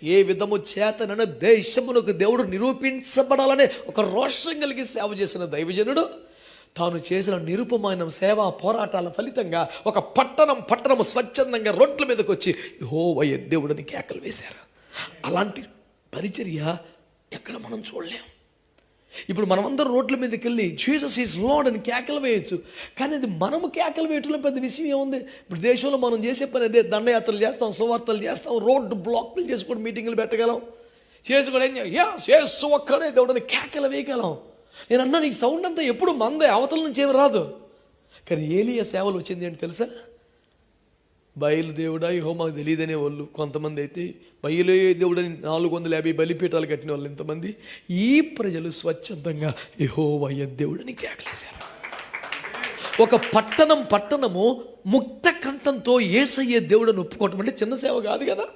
ఏ విధము చేతనైనా దేశమునకు దేవుడు నిరూపించబడాలనే ఒక రోషం కలిగి సేవ చేసిన దైవజనుడు తాను చేసిన నిరుపమైన సేవా పోరాటాల ఫలితంగా ఒక పట్టణం స్వచ్ఛందంగా రోడ్ల మీదకి వచ్చి యెహోవా దేవుడిని కేకలు వేశారు. అలాంటి పరిచర్య ఎక్కడ మనం చూడలేం. ఇప్పుడు మనమందరం రోడ్ల మీదకి వెళ్ళి జీసస్ ఈజ్ లార్డ్ అని కేకలు వేయచ్చు, కానీ అది మనము కేకలు వేయటంలో పెద్ద విషయం ఏముంది? ఇప్పుడు దేశంలో మనం చేసే పని అదే, దండయాత్రలు చేస్తాం, సువార్తలు చేస్తాం, రోడ్డు బ్లాక్లు చేసుకొని మీటింగ్లు పెట్టగలం, చేసుకొని యేసు ఒక్కడే దేవుడని కేకలు వేయగలం. నేను అన్నా నీకు సౌండ్ అంతా ఎప్పుడు మందే, అవతల నుంచి ఏమి రాదు. కానీ ఏలియా సేవలు వచ్చింది ఏంటి తెలుసా? బయలుదేవుడా యెహోవా మాకు తెలియదనే వాళ్ళు కొంతమంది, అయితే బయలు దేవుడని 450 బలిపీఠాలు కట్టిన వాళ్ళు ఇంతమంది. ఈ ప్రజలు స్వచ్ఛందంగా యెహోవా దేవుడని కేకలేశారు. ఒక పట్టణము ముక్త కంఠంతో యేసయ్య దేవుడని ఒప్పుకోవటం అంటే చిన్న సేవ కాదు కదా.